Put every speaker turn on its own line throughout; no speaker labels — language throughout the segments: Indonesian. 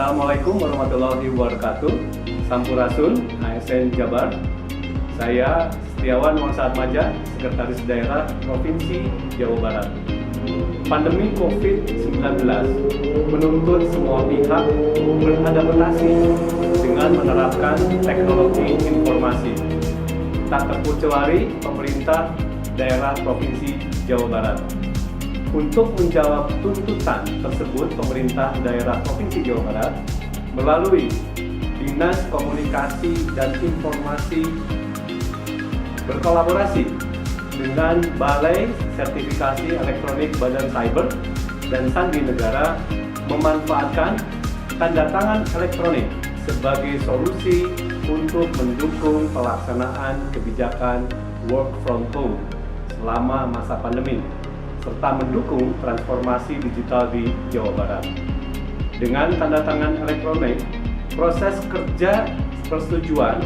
Assalamualaikum warahmatullahi wabarakatuh. Sampurasun, ASN Jabar. Saya Setiawan Mongsat Maja, Sekretaris Daerah Provinsi Jawa Barat. Pandemi COVID-19 menuntut semua pihak beradaptasi dengan menerapkan teknologi informasi. Tak terkecuali pemerintah daerah Provinsi Jawa Barat. Untuk menjawab tuntutan tersebut, pemerintah daerah Provinsi Jawa Barat melalui Dinas Komunikasi dan Informasi berkolaborasi dengan Balai Sertifikasi Elektronik Badan Cyber dan Sandi Negara memanfaatkan tanda tangan elektronik sebagai solusi untuk mendukung pelaksanaan kebijakan work from home selama masa pandemi, serta mendukung transformasi digital di Jawa Barat. Dengan tanda tangan elektronik, proses kerja persetujuan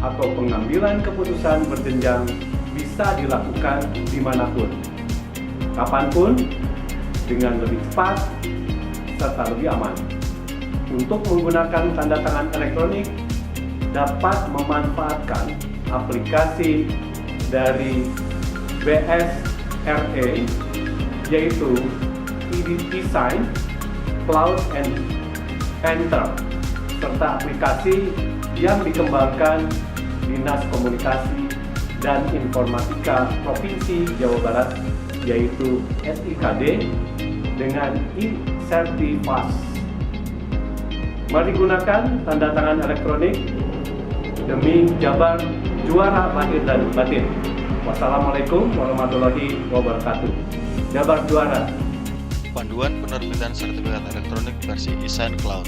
atau pengambilan keputusan berjenjang bisa dilakukan dimanapun, kapanpun, dengan lebih cepat, serta lebih aman. Untuk menggunakan tanda tangan elektronik, dapat memanfaatkan aplikasi dari BSRE, yaitu eSign, Cloud and Enter, serta aplikasi yang dikembangkan Dinas Komunikasi dan Informatika Provinsi Jawa Barat, yaitu SIKD dengan e-Certifas. Mari gunakan tanda tangan elektronik demi Jabar juara lahir dan batin. Wassalamualaikum warahmatullahi wabarakatuh. Jabar juara.
Panduan penerbitan sertifikat elektronik versi eSign Cloud.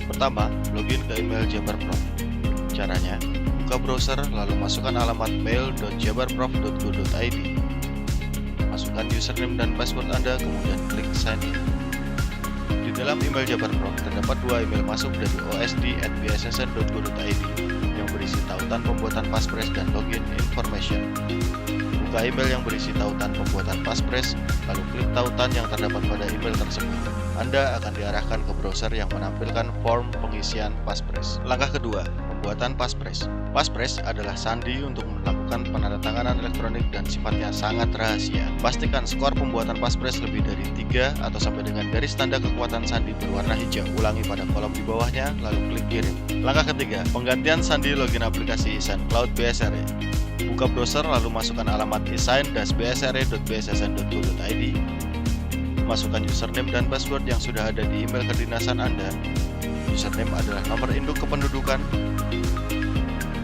Pertama, login ke email Jabar Prof. Caranya, buka browser lalu masukkan alamat mail.jabarprof.go.id. Masukkan username dan password Anda, kemudian klik sign in. Di dalam email Jabar Prof terdapat dua email masuk dari osd@bssn.go.id yang berisi tautan pembuatan Paspres dan login information. Buka email yang berisi tautan pembuatan Paspres, lalu klik tautan yang terdapat pada email tersebut. Anda akan diarahkan ke browser yang menampilkan form pengisian Paspres. Langkah kedua, pembuatan Paspres. Paspres adalah sandi untuk melakukan penandatanganan elektronik dan sifatnya sangat rahasia. Pastikan skor pembuatan Paspres lebih dari 3 atau sampai dengan garis tanda kekuatan sandi berwarna hijau. Ulangi pada kolom di bawahnya, lalu klik kirim. Langkah ketiga, penggantian sandi login aplikasi eSign Cloud BSRE. Buka browser lalu masukkan alamat esign-bsre.bssn.go.id. Masukkan username dan password yang sudah ada di email kedinasan Anda. Username adalah nomor induk kependudukan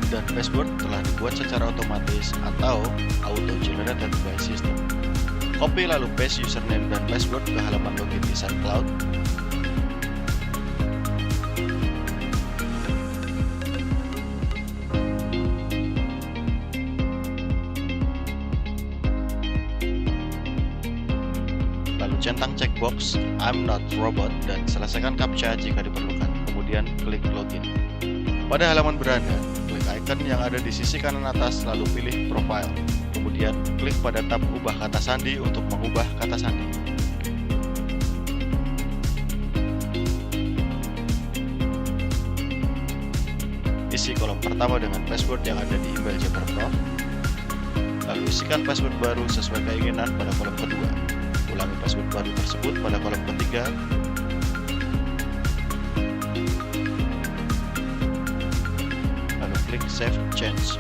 dan password telah dibuat secara otomatis atau auto-generated by system. Copy lalu paste username dan password ke halaman login eSign Cloud. Lalu centang checkbox I'm not robot dan selesaikan captcha jika diperlukan. Kemudian klik login. Pada halaman beranda, klik icon yang ada di sisi kanan atas lalu pilih profile. Kemudian klik pada tab ubah kata sandi untuk mengubah kata sandi. Isi kolom pertama dengan password yang ada di email Jabar Prof. Lalu isikan password baru sesuai keinginan pada kolom kedua. Ulangi password baru tersebut pada kolom ketiga. Lalu klik Save Change.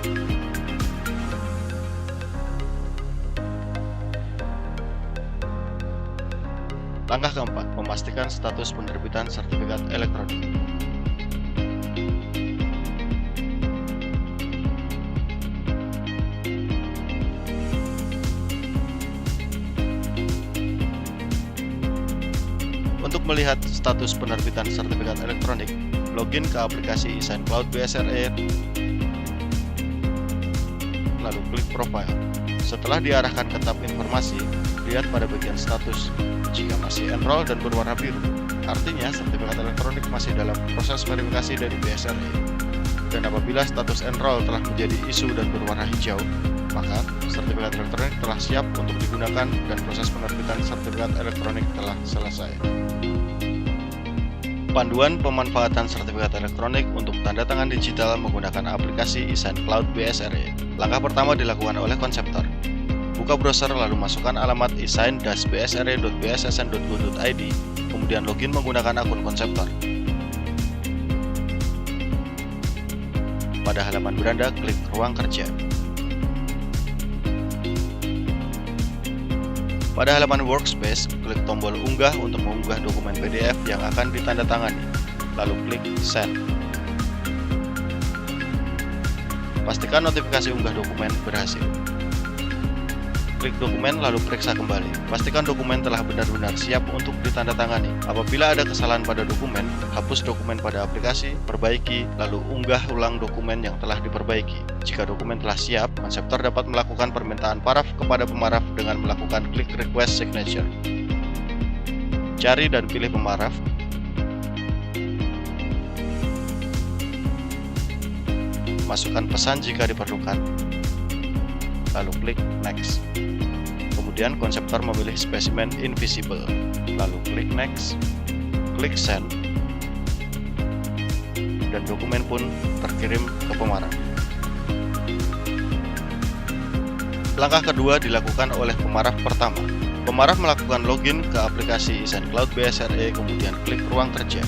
Langkah keempat, memastikan status penerbitan sertifikat elektronik. Untuk melihat status penerbitan sertifikat elektronik, login ke aplikasi eSign Cloud BSRE, lalu klik Profile. Setelah diarahkan ke tab informasi, lihat pada bagian status. Jika masih enroll dan berwarna biru, artinya sertifikat elektronik masih dalam proses verifikasi dari BSRE. Dan apabila status enroll telah menjadi isu dan berwarna hijau, maka sertifikat elektronik telah siap untuk digunakan dan proses penerbitan sertifikat elektronik telah selesai. Panduan pemanfaatan sertifikat elektronik untuk tanda tangan digital menggunakan aplikasi eSign Cloud BSRE. Langkah pertama dilakukan oleh konseptor. Buka browser lalu masukkan alamat esign-bsre.bssn.go.id, kemudian login menggunakan akun konseptor. Pada halaman beranda, klik ruang kerja. Pada halaman workspace, klik tombol unggah untuk mengunggah dokumen PDF yang akan ditandatangani, lalu klik send. Pastikan notifikasi unggah dokumen berhasil. Klik dokumen lalu periksa kembali. Pastikan dokumen telah benar-benar siap untuk ditandatangani. Apabila ada kesalahan pada dokumen, hapus dokumen pada aplikasi, perbaiki, lalu unggah ulang dokumen yang telah diperbaiki. Jika dokumen telah siap, konseptor dapat melakukan permintaan paraf kepada pemaraf dengan melakukan klik request signature. Cari dan pilih pemaraf. Masukkan pesan jika diperlukan, lalu klik next. Kemudian konseptor memilih spesimen invisible, lalu klik next, klik send, dan dokumen pun terkirim ke pemaraf. Langkah kedua dilakukan oleh pemaraf pertama. Pemaraf melakukan login ke aplikasi eSign Cloud BSRE, kemudian klik ruang kerja.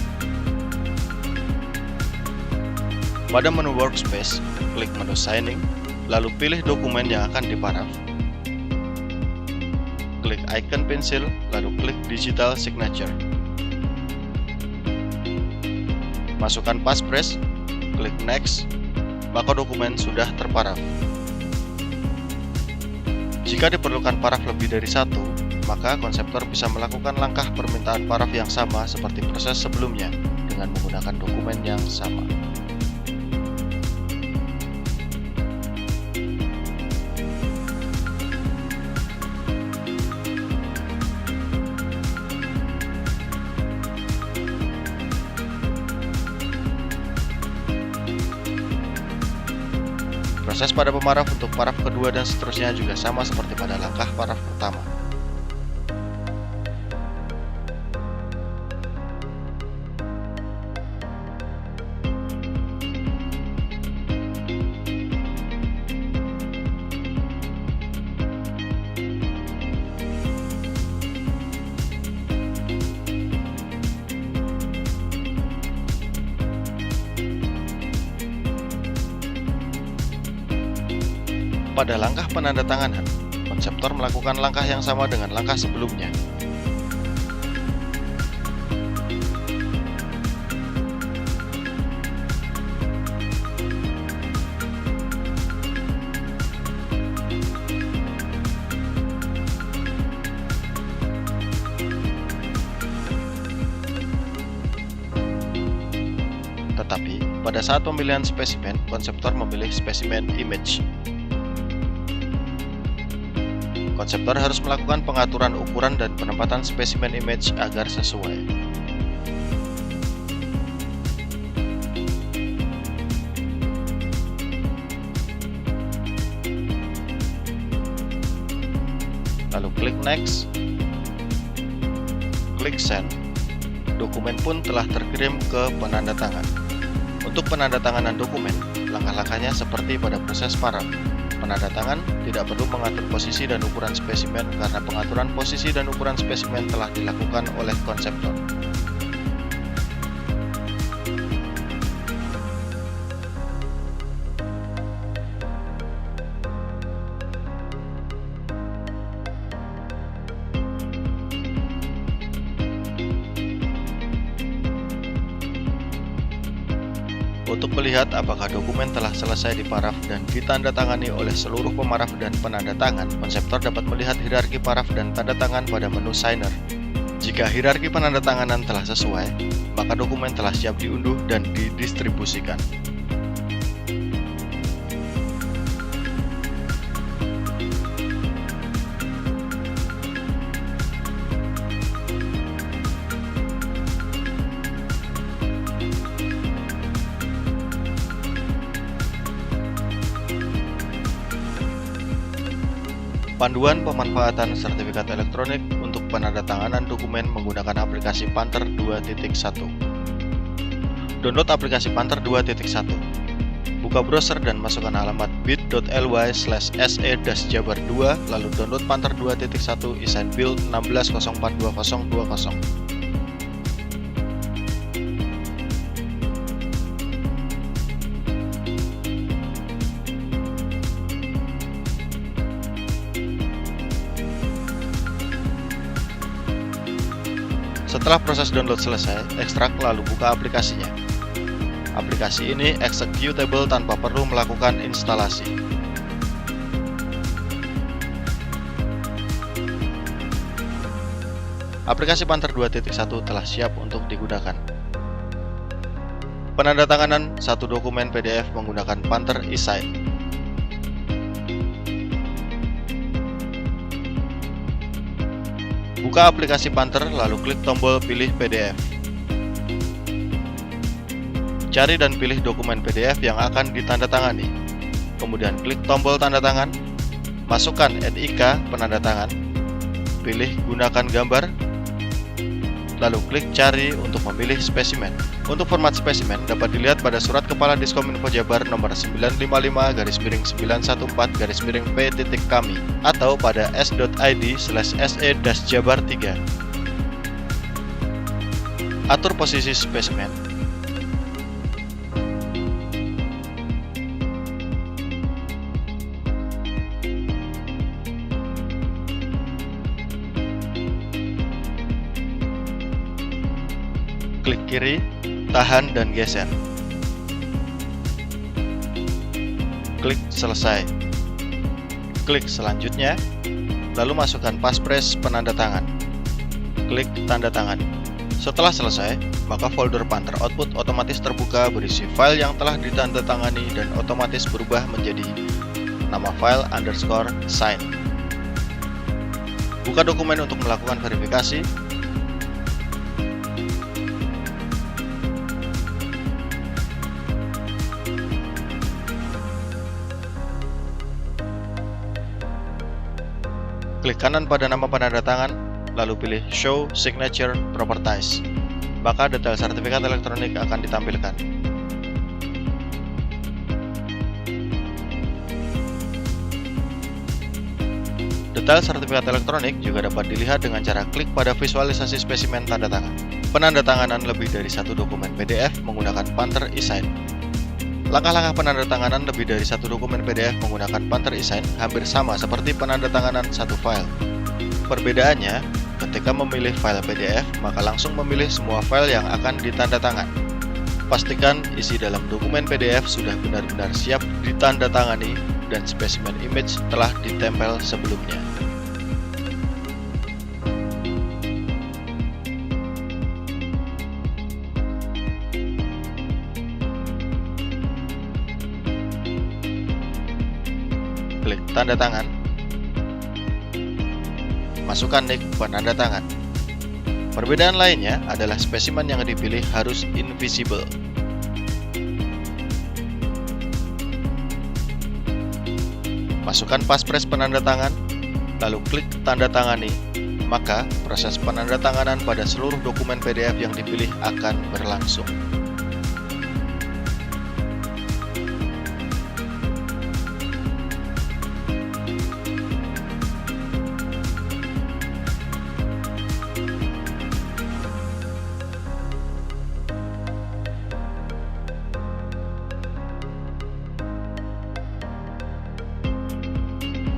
Pada menu workspace, klik menu signing, lalu pilih dokumen yang akan diparaf. Klik icon pensil, lalu klik digital signature. Masukkan passphrase, klik next, maka dokumen sudah terparaf. Jika diperlukan paraf lebih dari satu, maka konseptor bisa melakukan langkah permintaan paraf yang sama seperti proses sebelumnya dengan menggunakan dokumen yang sama. Proses pada pemaraf untuk paraf kedua dan seterusnya juga sama seperti pada langkah paraf pertama. Pada langkah penandatanganan, konseptor melakukan langkah yang sama dengan langkah sebelumnya. Tetapi, pada saat pemilihan spesimen, konseptor memilih spesimen image. Konseptor harus melakukan pengaturan ukuran dan penempatan spesimen image agar sesuai. Lalu klik next, klik send, dokumen pun telah terkirim ke penandatangan. Untuk penandatanganan dokumen, langkah-langkahnya seperti pada proses paraf. Penandatangan tidak perlu mengatur posisi dan ukuran spesimen karena pengaturan posisi dan ukuran spesimen telah dilakukan oleh konseptor. Untuk melihat apakah dokumen telah selesai diparaf dan ditandatangani oleh seluruh pemaraf dan penanda tangan, konseptor dapat melihat hierarki paraf dan tanda tangan pada menu signer. Jika hierarki penandatanganan telah sesuai, maka dokumen telah siap diunduh dan didistribusikan. Panduan pemanfaatan sertifikat elektronik untuk penandatanganan dokumen menggunakan aplikasi Panther 2.1. Download aplikasi Panther 2.1. Buka browser dan masukkan alamat bit.ly/se-jabar2 lalu download Panther 2.1 e-sign build 16042020. Setelah proses download selesai, ekstrak lalu buka aplikasinya. Aplikasi ini executable tanpa perlu melakukan instalasi. Aplikasi Panther 2.1 telah siap untuk digunakan. Penandatanganan satu dokumen PDF menggunakan Panther e-sign. Buka aplikasi Panther lalu klik tombol pilih PDF. Cari dan pilih dokumen PDF yang akan ditandatangani. Kemudian klik tombol tanda tangan. Masukkan NIK penanda tangan. Pilih gunakan gambar. Lalu klik cari untuk memilih spesimen. Untuk format spesimen dapat dilihat pada Surat Kepala Diskominfo Jabar nomor 955-14-14-P.Kami atau pada s.id/se-jabar3. Atur posisi spesimen. Klik kiri, tahan dan geser. Klik selesai. Klik selanjutnya, lalu masukkan passphrase penanda tangan. Klik tanda tangan. Setelah selesai, maka folder Panther Output otomatis terbuka berisi file yang telah ditandatangani dan otomatis berubah menjadi nama file _sign. Buka dokumen untuk melakukan verifikasi. Klik kanan pada nama penanda tangan, lalu pilih Show Signature Properties. Maka detail sertifikat elektronik akan ditampilkan. Detail sertifikat elektronik juga dapat dilihat dengan cara klik pada visualisasi spesimen tanda tangan. Penandatanganan lebih dari satu dokumen PDF menggunakan Panther e-sign. Langkah-langkah penandatanganan lebih dari satu dokumen PDF menggunakan Panther e-sign hampir sama seperti penandatanganan satu file. Perbedaannya, ketika memilih file PDF, maka langsung memilih semua file yang akan ditandatangan. Pastikan isi dalam dokumen PDF sudah benar-benar siap ditandatangani dan spesimen image telah ditempel sebelumnya. Klik tanda tangan. Masukkan nik penanda tangan. Perbedaan lainnya adalah spesimen yang dipilih harus invisible. Masukkan passphrase penanda tangan, lalu klik tanda tangani. Maka proses penandatanganan pada seluruh dokumen PDF yang dipilih akan berlangsung.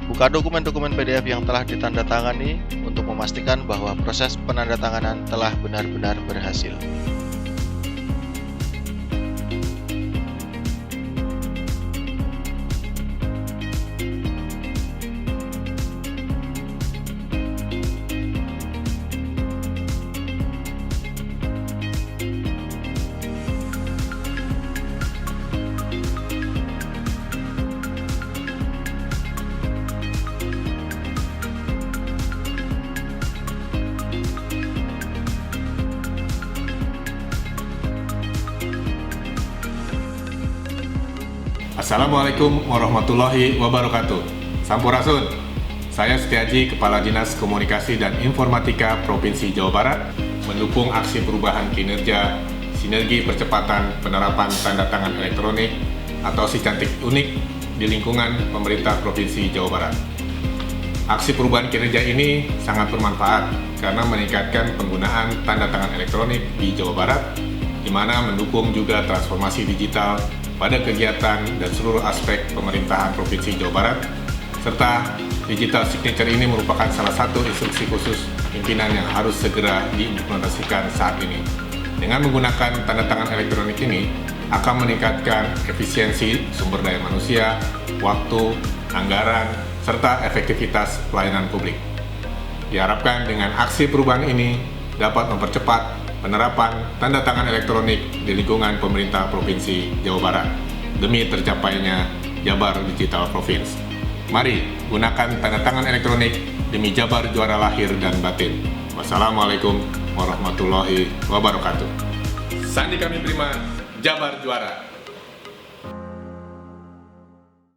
Buka dokumen-dokumen PDF yang telah ditandatangani untuk memastikan bahwa proses penandatanganan telah benar-benar berhasil.
Assalamualaikum warahmatullahi wabarakatuh. Sampurasun. Saya Setiaji, Kepala Dinas Komunikasi dan Informatika Provinsi Jawa Barat, mendukung aksi perubahan kinerja sinergi percepatan penerapan tanda tangan elektronik atau si cantik unik di lingkungan pemerintah Provinsi Jawa Barat. Aksi perubahan kinerja ini sangat bermanfaat karena meningkatkan penggunaan tanda tangan elektronik di Jawa Barat, di mana mendukung juga transformasi digital pada kegiatan dan seluruh aspek pemerintahan Provinsi Jawa Barat, serta digital signature ini merupakan salah satu instruksi khusus pimpinan yang harus segera diimplementasikan saat ini. Dengan menggunakan tanda tangan elektronik ini, akan meningkatkan efisiensi sumber daya manusia, waktu, anggaran, serta efektivitas pelayanan publik. Diharapkan dengan aksi perubahan ini dapat mempercepat penerapan tanda tangan elektronik di lingkungan pemerintah Provinsi Jawa Barat demi tercapainya Jabar Digital Province. Mari gunakan tanda tangan elektronik demi Jabar juara lahir dan batin. Wassalamualaikum warahmatullahi wabarakatuh. Sandi kami prima, Jabar juara.